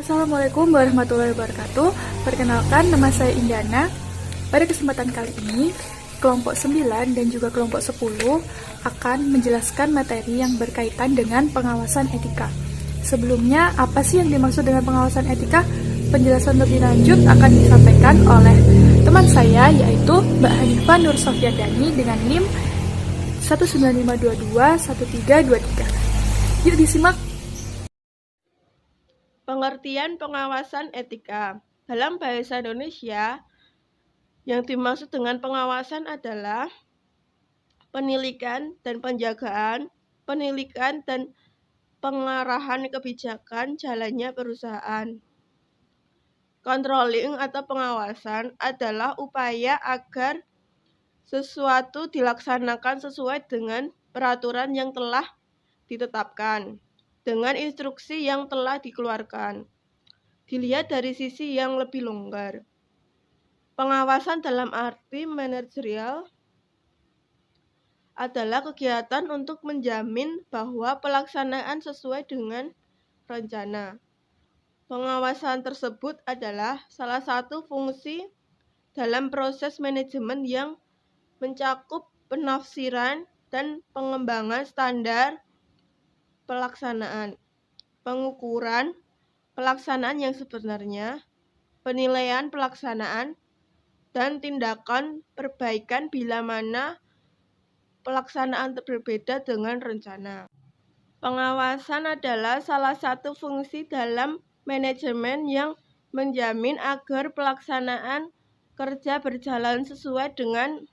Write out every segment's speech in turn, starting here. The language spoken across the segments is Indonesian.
Assalamualaikum warahmatullahi wabarakatuh. Perkenalkan, nama saya Indana. Pada kesempatan kali ini, kelompok 9 dan juga kelompok 10 akan menjelaskan materi yang berkaitan dengan pengawasan etika. Sebelumnya, apa sih yang dimaksud dengan pengawasan etika? Penjelasan lebih lanjut akan disampaikan oleh teman saya, yaitu Mbak Hanifah Nur Sofyadani dengan NIM 195221323. Yuk disimak. Pengertian pengawasan etika. Dalam bahasa Indonesia, yang dimaksud dengan pengawasan adalah penilaian dan penjagaan, penilaian dan pengarahan kebijakan jalannya perusahaan. Controlling atau pengawasan adalah upaya agar sesuatu dilaksanakan sesuai dengan peraturan yang telah ditetapkan, dengan instruksi yang telah dikeluarkan. Dilihat dari sisi yang lebih longgar. Pengawasan dalam arti manajerial adalah kegiatan untuk menjamin bahwa pelaksanaan sesuai dengan rencana. Pengawasan tersebut adalah salah satu fungsi dalam proses manajemen yang mencakup penafsiran dan pengembangan standar pelaksanaan, pengukuran pelaksanaan yang sebenarnya, penilaian pelaksanaan, dan tindakan perbaikan bila mana pelaksanaan berbeda dengan rencana. Pengawasan adalah salah satu fungsi dalam manajemen yang menjamin agar pelaksanaan kerja berjalan sesuai dengan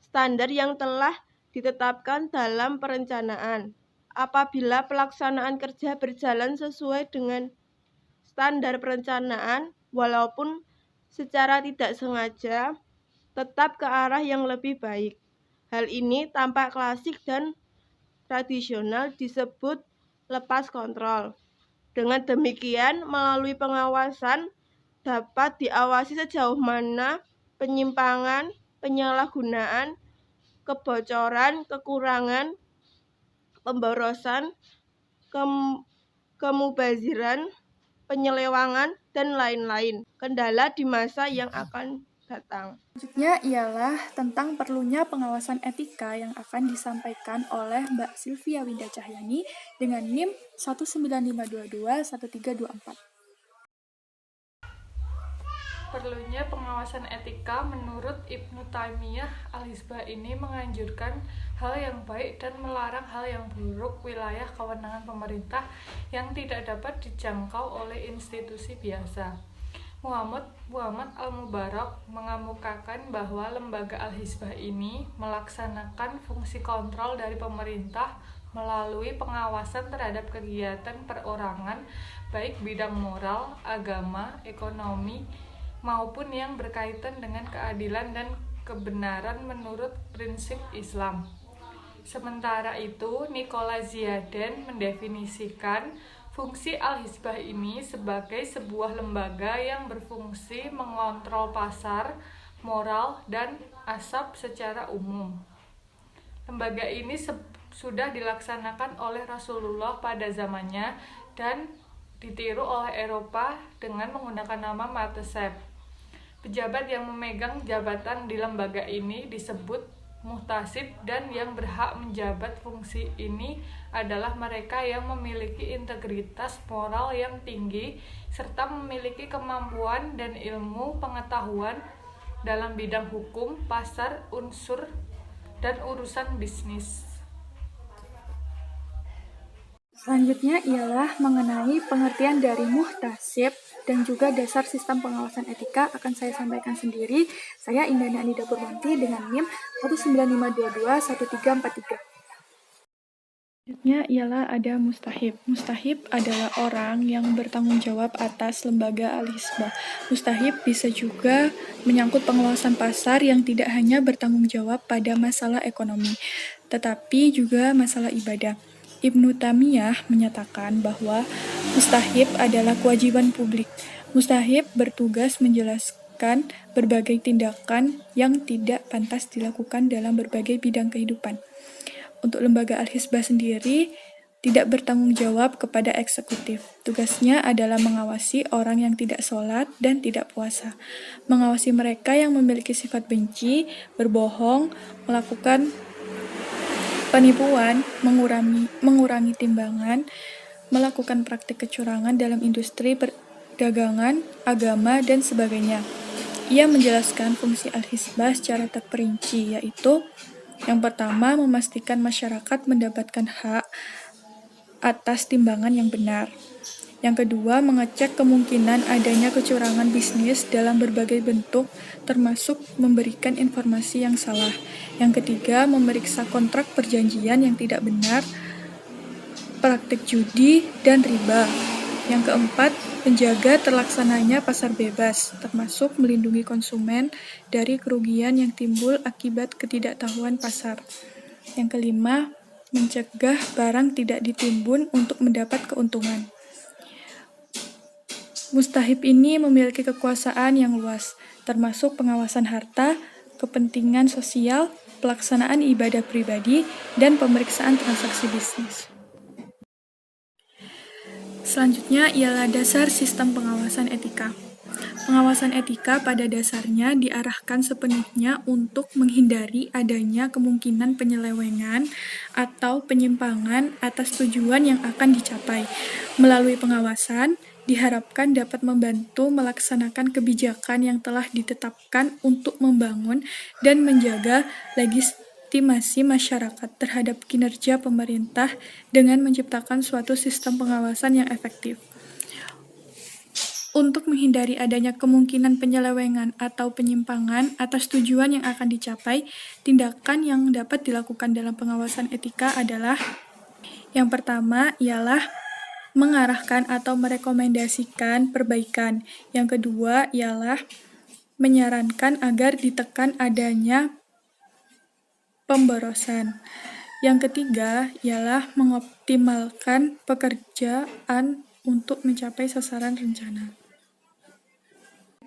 standar yang telah ditetapkan dalam perencanaan. Apabila pelaksanaan kerja berjalan sesuai dengan standar perencanaan, walaupun secara tidak sengaja, tetap ke arah yang lebih baik. Hal ini tampak klasik dan tradisional disebut lepas kontrol. Dengan demikian, melalui pengawasan dapat diawasi sejauh mana penyimpangan, penyalahgunaan, kebocoran, kekurangan, pemborosan, kemubaziran, penyelewangan, dan lain-lain kendala di masa yang akan datang. Selanjutnya ialah tentang perlunya pengawasan etika yang akan disampaikan oleh Mbak Sylvia Winda Cahyani dengan NIM 195221324. Perlunya pengawasan etika menurut Ibnu Taimiyah Al-Hizbah ini menganjurkan hal yang baik dan melarang hal yang buruk wilayah kewenangan pemerintah yang tidak dapat dijangkau oleh institusi biasa. Muhammad Al-Mubarak mengemukakan bahwa lembaga Al-Hizbah ini melaksanakan fungsi kontrol dari pemerintah melalui pengawasan terhadap kegiatan perorangan baik bidang moral, agama, ekonomi, maupun yang berkaitan dengan keadilan dan kebenaran menurut prinsip Islam. Sementara itu, Nicholas Ziaden mendefinisikan fungsi Al-Hizbah ini sebagai sebuah lembaga yang berfungsi mengontrol pasar, moral, dan asab secara umum. Lembaga ini sudah dilaksanakan oleh Rasulullah pada zamannya dan ditiru oleh Eropa dengan menggunakan nama Martesep. Pejabat yang memegang jabatan di lembaga ini disebut muhtasib dan yang berhak menjabat fungsi ini adalah mereka yang memiliki integritas moral yang tinggi serta memiliki kemampuan dan ilmu pengetahuan dalam bidang hukum, pasar, unsur, dan urusan bisnis. Selanjutnya ialah mengenai pengertian dari muhtasib dan juga dasar sistem pengawasan etika akan saya sampaikan sendiri. Saya Indana Anida Purwanti dengan NIM 195221343. Selanjutnya ialah ada mustahib. Mustahib adalah orang yang bertanggung jawab atas lembaga Al-Hizbah. Mustahib bisa juga menyangkut pengawasan pasar yang tidak hanya bertanggung jawab pada masalah ekonomi, tetapi juga masalah ibadah. Ibnu Taimiyah menyatakan bahwa mustahib adalah kewajiban publik. Mustahib bertugas menjelaskan berbagai tindakan yang tidak pantas dilakukan dalam berbagai bidang kehidupan. Untuk lembaga Al-Hizbah sendiri, tidak bertanggung jawab kepada eksekutif. Tugasnya adalah mengawasi orang yang tidak sholat dan tidak puasa, mengawasi mereka yang memiliki sifat benci, berbohong, melakukan penipuan, mengurangi timbangan, melakukan praktik kecurangan dalam industri perdagangan, agama, dan sebagainya. Ia menjelaskan fungsi Al-Hisbah secara terperinci, yaitu yang pertama, memastikan masyarakat mendapatkan hak atas timbangan yang benar. Yang kedua, mengecek kemungkinan adanya kecurangan bisnis dalam berbagai bentuk, termasuk memberikan informasi yang salah. Yang ketiga, memeriksa kontrak perjanjian yang tidak benar, praktik judi, dan riba. Yang keempat, menjaga terlaksananya pasar bebas, termasuk melindungi konsumen dari kerugian yang timbul akibat ketidaktahuan pasar. Yang kelima, mencegah barang tidak ditimbun untuk mendapat keuntungan. Mustahib ini memiliki kekuasaan yang luas, termasuk pengawasan harta, kepentingan sosial, pelaksanaan ibadah pribadi, dan pemeriksaan transaksi bisnis. Selanjutnya ialah dasar sistem pengawasan etika. Pengawasan etika pada dasarnya diarahkan sepenuhnya untuk menghindari adanya kemungkinan penyelewengan atau penyimpangan atas tujuan yang akan dicapai. Melalui pengawasan, diharapkan dapat membantu melaksanakan kebijakan yang telah ditetapkan untuk membangun dan menjaga legitimasi masyarakat terhadap kinerja pemerintah dengan menciptakan suatu sistem pengawasan yang efektif. Untuk menghindari adanya kemungkinan penyelewengan atau penyimpangan atas tujuan yang akan dicapai, tindakan yang dapat dilakukan dalam pengawasan etika adalah yang pertama ialah mengarahkan atau merekomendasikan perbaikan. Yang kedua ialah menyarankan agar ditekan adanya pemborosan. Yang ketiga ialah mengoptimalkan pekerjaan untuk mencapai sasaran rencana.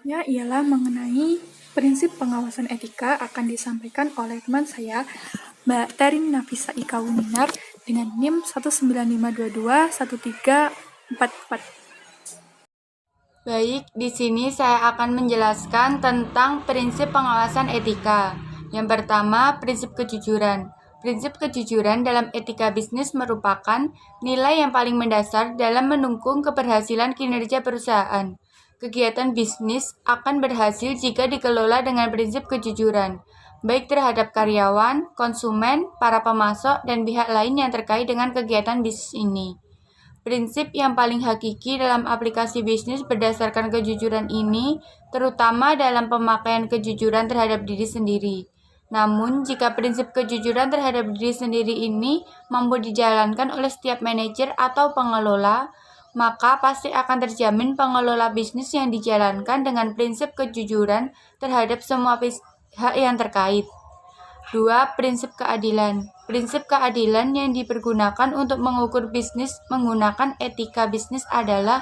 Ialah mengenai prinsip pengawasan etika akan disampaikan oleh teman saya, Mbak Tarin Nafisa Ika Wininar dengan NIM 195221344. Baik, di sini saya akan menjelaskan tentang prinsip pengawasan etika. Yang pertama, prinsip kejujuran. Prinsip kejujuran dalam etika bisnis merupakan nilai yang paling mendasar dalam mendukung keberhasilan kinerja perusahaan. Kegiatan bisnis akan berhasil jika dikelola dengan prinsip kejujuran, baik terhadap karyawan, konsumen, para pemasok, dan pihak lain yang terkait dengan kegiatan bisnis ini. Prinsip yang paling hakiki dalam aplikasi bisnis berdasarkan kejujuran ini, terutama dalam pemakaian kejujuran terhadap diri sendiri. Namun, jika prinsip kejujuran terhadap diri sendiri ini mampu dijalankan oleh setiap manajer atau pengelola, maka pasti akan terjamin pengelola bisnis yang dijalankan dengan prinsip kejujuran terhadap semua pihak yang terkait. 2. Prinsip keadilan. Prinsip keadilan yang dipergunakan untuk mengukur bisnis menggunakan etika bisnis adalah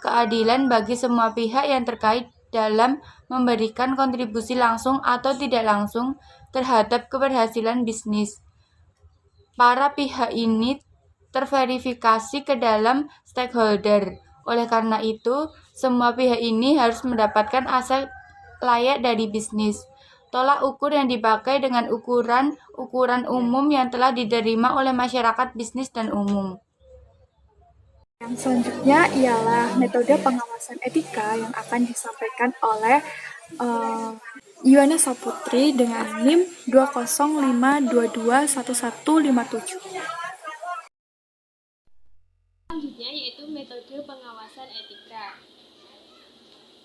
keadilan bagi semua pihak yang terkait dalam memberikan kontribusi langsung atau tidak langsung terhadap keberhasilan bisnis. Para pihak ini terverifikasi ke dalam stakeholder. Oleh karena itu, semua pihak ini harus mendapatkan aset layak dari bisnis. Tolak ukur yang dipakai dengan ukuran umum yang telah diterima oleh masyarakat bisnis dan umum. Yang selanjutnya ialah metode pengawasan etika yang akan disampaikan oleh Yuana Saputri dengan NIM 205221157. Selanjutnya yaitu metode pengawasan etika.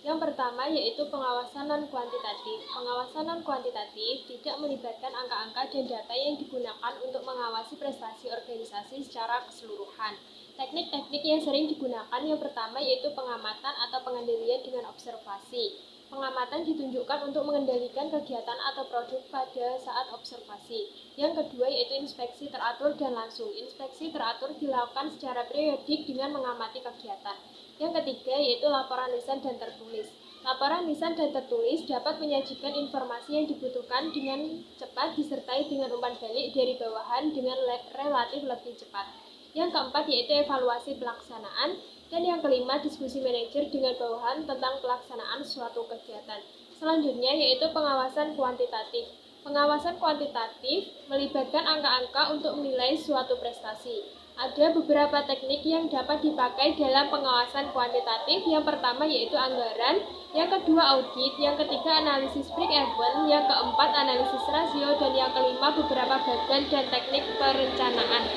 Yang pertama yaitu pengawasan non-kuantitatif. Pengawasan non-kuantitatif tidak melibatkan angka-angka dan data yang digunakan untuk mengawasi prestasi organisasi secara keseluruhan. Teknik-teknik yang sering digunakan yang pertama yaitu pengamatan atau pengendalian dengan observasi. Pengamatan ditunjukkan untuk mengendalikan kegiatan atau produk pada saat observasi. Yang kedua yaitu inspeksi teratur dan langsung. Inspeksi teratur dilakukan secara periodik dengan mengamati kegiatan. Yang ketiga yaitu laporan lisan dan tertulis. Laporan lisan dan tertulis dapat menyajikan informasi yang dibutuhkan dengan cepat disertai dengan umpan balik dari bawahan dengan relatif lebih cepat. Yang keempat yaitu evaluasi pelaksanaan. Dan yang kelima, diskusi manajer dengan bawahan tentang pelaksanaan suatu kegiatan. Selanjutnya yaitu pengawasan kuantitatif. Pengawasan kuantitatif melibatkan angka-angka untuk menilai suatu prestasi. Ada beberapa teknik yang dapat dipakai dalam pengawasan kuantitatif. Yang pertama yaitu anggaran, yang kedua audit, yang ketiga analisis break-even, yang keempat analisis rasio, dan yang kelima beberapa bagian dan teknik perencanaan.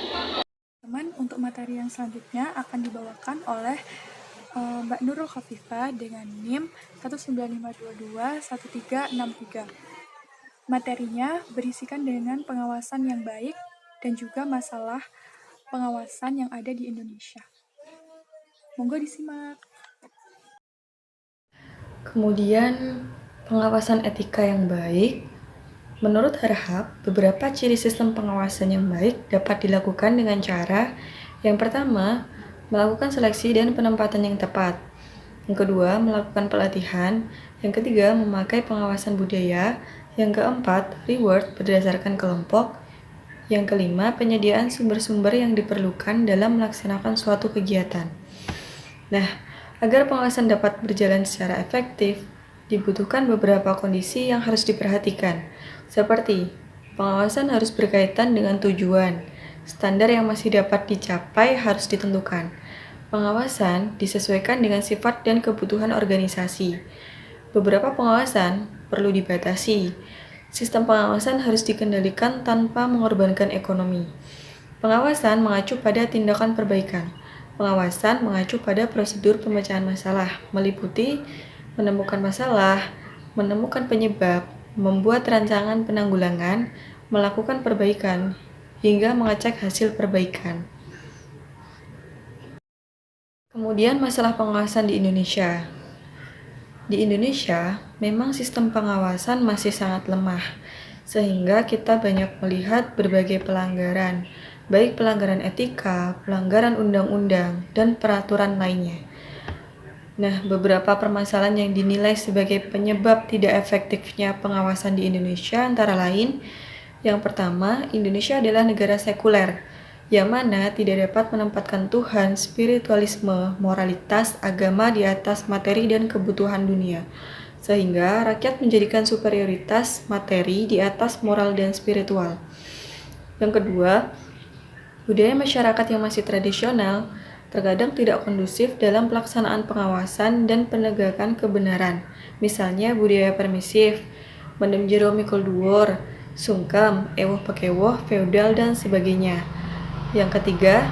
Teman, untuk materi yang selanjutnya akan dibawakan oleh Mbak Nurul Khafifah dengan NIM 195221363. Materinya berisikan dengan pengawasan yang baik dan juga masalah pengawasan yang ada di Indonesia. Monggo disimak. Kemudian, pengawasan etika yang baik. Menurut Harhab, beberapa ciri sistem pengawasan yang baik dapat dilakukan dengan cara yang pertama, melakukan seleksi dan penempatan yang tepat. Yang kedua, melakukan pelatihan. Yang ketiga, memakai pengawasan budaya. Yang keempat, reward berdasarkan kelompok. Yang kelima, penyediaan sumber-sumber yang diperlukan dalam melaksanakan suatu kegiatan. Nah, agar pengawasan dapat berjalan secara efektif, dibutuhkan beberapa kondisi yang harus diperhatikan, seperti pengawasan harus berkaitan dengan tujuan, standar yang masih dapat dicapai harus ditentukan. Pengawasan disesuaikan dengan sifat dan kebutuhan organisasi. Beberapa pengawasan perlu dibatasi. Sistem pengawasan harus dikendalikan tanpa mengorbankan ekonomi. Pengawasan mengacu pada tindakan perbaikan. Pengawasan mengacu pada prosedur pemecahan masalah, meliputi menemukan masalah, menemukan penyebab, membuat rancangan penanggulangan, melakukan perbaikan, hingga mengecek hasil perbaikan. Kemudian masalah pengawasan di Indonesia. Di Indonesia, memang sistem pengawasan masih sangat lemah, sehingga kita banyak melihat berbagai pelanggaran, baik pelanggaran etika, pelanggaran undang-undang, dan peraturan lainnya. Nah, beberapa permasalahan yang dinilai sebagai penyebab tidak efektifnya pengawasan di Indonesia antara lain, yang pertama, Indonesia adalah negara sekuler, yang mana tidak dapat menempatkan Tuhan, spiritualisme, moralitas, agama di atas materi dan kebutuhan dunia, sehingga rakyat menjadikan superioritas materi di atas moral dan spiritual. Yang kedua, budaya masyarakat yang masih tradisional terkadang tidak kondusif dalam pelaksanaan pengawasan dan penegakan kebenaran. Misalnya budaya permisif, mendem jero mikul dhuwur, sungkem, ewuh pekewoh, feodal, dan sebagainya. Yang ketiga,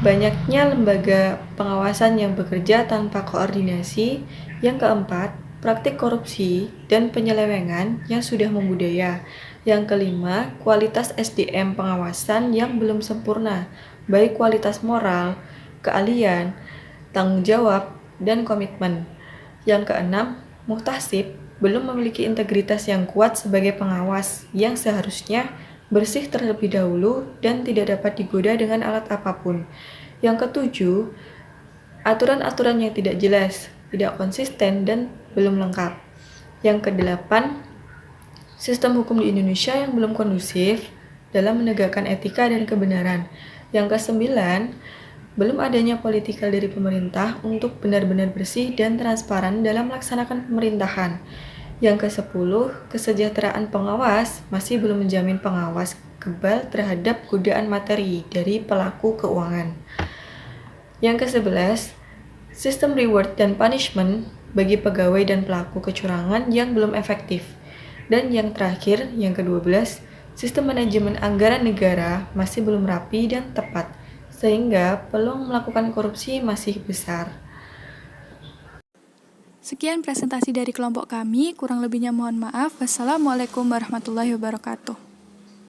banyaknya lembaga pengawasan yang bekerja tanpa koordinasi. Yang keempat, praktik korupsi dan penyelewengan yang sudah membudaya. Yang kelima, kualitas SDM pengawasan yang belum sempurna, baik kualitas moral, keahlian, tanggung jawab, dan komitmen. Yang keenam, muhtasib belum memiliki integritas yang kuat sebagai pengawas yang seharusnya bersih terlebih dahulu dan tidak dapat digoda dengan alat apapun. Yang ketujuh, aturan-aturan yang tidak jelas, tidak konsisten, dan belum lengkap. Yang kedelapan, sistem hukum di Indonesia yang belum kondusif dalam menegakkan etika dan kebenaran. Yang kesembilan, belum adanya politikal dari pemerintah untuk benar-benar bersih dan transparan dalam melaksanakan pemerintahan. Yang ke-10, kesejahteraan pengawas masih belum menjamin pengawas kebal terhadap godaan materi dari pelaku keuangan. Yang ke-11, sistem reward dan punishment bagi pegawai dan pelaku kecurangan yang belum efektif. Dan yang terakhir, yang ke-12, sistem manajemen anggaran negara masih belum rapi dan tepat, sehingga peluang melakukan korupsi masih besar. Sekian presentasi dari kelompok kami, kurang lebihnya mohon maaf. Wassalamualaikum warahmatullahi wabarakatuh.